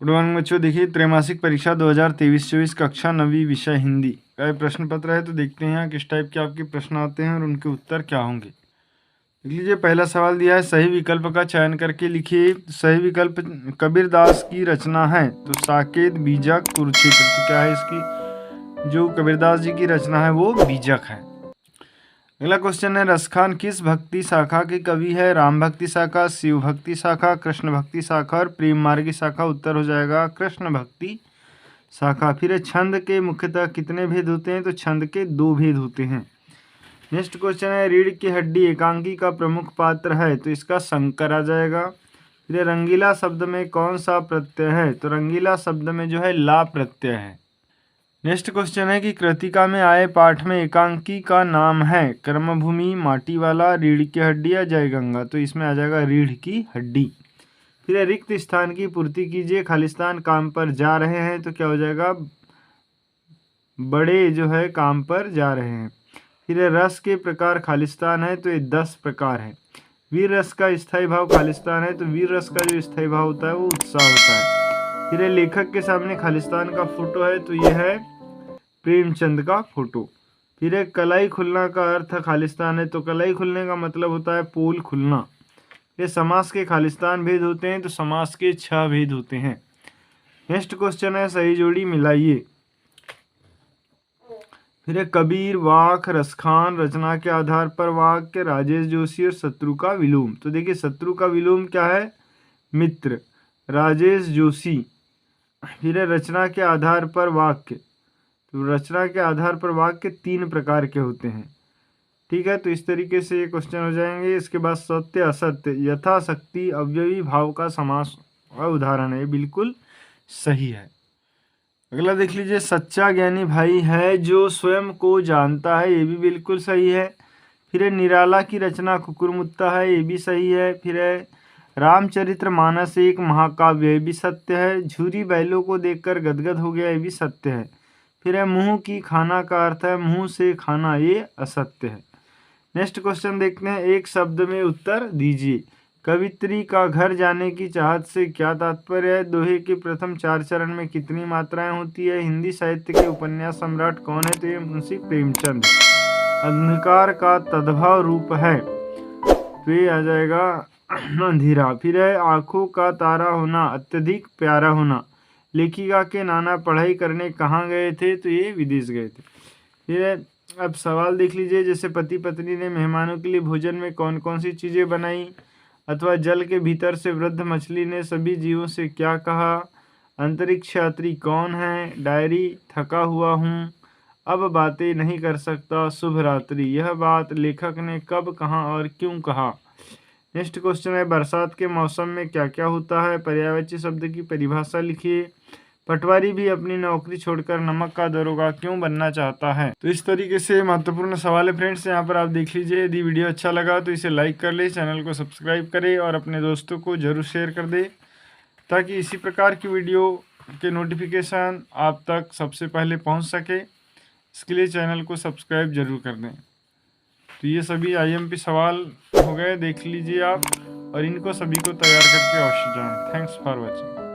Good morning बच्चों। देखिए त्रैमासिक परीक्षा 2023-24 कक्षा 9वीं विषय हिंदी का प्रश्न पत्र है। तो देखते हैं किस टाइप के आपके प्रश्न आते हैं और उनके उत्तर क्या होंगे। देख लीजिए, पहला सवाल दिया है, सही विकल्प का चयन करके लिखिए। सही विकल्प कबीरदास की रचना है, तो साकेत, बीजक, कुरुक्षेत्र। तो क्या है इसकी, जो कबीरदास जी की रचना है वो बीजक है। अगला क्वेश्चन है, रसखान किस भक्ति शाखा के कवि है? राम भक्ति शाखा, शिव भक्ति शाखा, कृष्ण भक्ति शाखा और प्रेम मार्गी शाखा। उत्तर हो जाएगा कृष्ण भक्ति शाखा। फिर छंद के मुख्यतः कितने भेद होते हैं? तो छंद के 2 भेद होते हैं। नेक्स्ट क्वेश्चन है, रीढ़ की हड्डी एकांकी का प्रमुख पात्र है, तो इसका शंकर आ जाएगा। फिर रंगीला शब्द में कौन सा प्रत्यय है? तो रंगीला शब्द में जो है ला प्रत्यय है। नेक्स्ट क्वेश्चन है कि कृतिका में आए पाठ में एकांकी का नाम है कर्मभूमि, माटी वाला, रीढ़ की हड्डी या जय गंगा। तो इसमें आ जाएगा रीढ़ की हड्डी। फिर रिक्त स्थान की पूर्ति कीजिए, खालिस्तान काम पर जा रहे हैं। तो क्या हो जाएगा, बड़े जो है काम पर जा रहे हैं। फिर रस के प्रकार खालिस्तान है, तो ये 10 प्रकार है। वीर रस का स्थायी भाव खालिस्तान है, तो वीर रस का जो स्थायी भाव होता है वो उत्साह होता है। फिर लेखक के सामने खालिस्तान का फोटो है, तो यह है प्रेमचंद का फोटो। फिर एक कलाई खुलना का अर्थ खालिस्तान है, तो कलाई खुलने का मतलब होता है पोल खुलना। ये समास के खालिस्तान भेद होते हैं, तो समास के 6 भेद होते हैं। नेक्स्ट क्वेश्चन है, सही जोड़ी मिलाइए। फिर कबीर, वाक, रसखान, रचना के आधार पर वाक्य, राजेश जोशी और शत्रु का विलोम। तो देखिए शत्रु का विलोम क्या है, मित्र, राजेश जोशी। फिर रचना के आधार पर वाक्य, तो रचना के आधार पर वाक्य 3 प्रकार के होते हैं। ठीक है, तो इस तरीके से ये क्वेश्चन हो जाएंगे। इसके बाद सत्य असत्य, यथाशक्ति, अव्ययी भाव का समास और उदाहरण है, बिल्कुल सही है। अगला देख लीजिए, सच्चा ज्ञानी भाई है जो स्वयं को जानता है। ये भी बिल्कुल सही है। फिर निराला की रचना कुकुरमुत्ता है, ये भी सही है। फिर रामचरितमानस एक महाकाव्य, ये भी सत्य है। झूरी बैलों को देखकर गदगद हो गया, ये भी सत्य है। फिर मुंह की खाना का अर्थ है मुंह से खाना, ये असत्य है। नेक्स्ट क्वेश्चन देखते हैं, एक शब्द में उत्तर दीजिए। कवित्री का घर जाने की चाहत से क्या तात्पर्य है? दोहे के प्रथम 4 चरण में कितनी मात्राएं होती है? हिंदी साहित्य के उपन्यास सम्राट कौन है? तो ये मुंशी प्रेमचंद। अंधकार का तद्भव रूप है, तो ये आ जाएगा अंधेरा। फिर है आंखों का तारा होना, अत्यधिक प्यारा होना। लेखिका के नाना पढ़ाई करने कहाँ गए थे? तो ये विदेश गए थे। फिर अब सवाल देख लीजिए, जैसे पति पत्नी ने मेहमानों के लिए भोजन में कौन कौन सी चीज़ें बनाई, अथवा जल के भीतर से वृद्ध मछली ने सभी जीवों से क्या कहा, अंतरिक्ष यात्री कौन है, डायरी, थका हुआ हूँ, अब बातें नहीं कर सकता, शुभ रात्रि। यह बात लेखक ने कब कहा और क्यों कहा? नेक्स्ट क्वेश्चन है, बरसात के मौसम में क्या क्या होता है? पर्यायवाची शब्द की परिभाषा लिखिए। पटवारी भी अपनी नौकरी छोड़कर नमक का दरोगा क्यों बनना चाहता है? तो इस तरीके से महत्वपूर्ण सवाल है फ्रेंड्स, यहाँ पर आप देख लीजिए। यदि वीडियो अच्छा लगा तो इसे लाइक कर ले, चैनल को सब्सक्राइब करें और अपने दोस्तों को जरूर शेयर कर दे, ताकि इसी प्रकार की वीडियो के नोटिफिकेशन आप तक सबसे पहले पहुँच सके। इसके लिए चैनल को सब्सक्राइब जरूर कर दें। तो ये सभी IMP सवाल हो गए, देख लीजिए आप, और इनको सभी को तैयार करके अवश्य जाएं। Thanks for watching.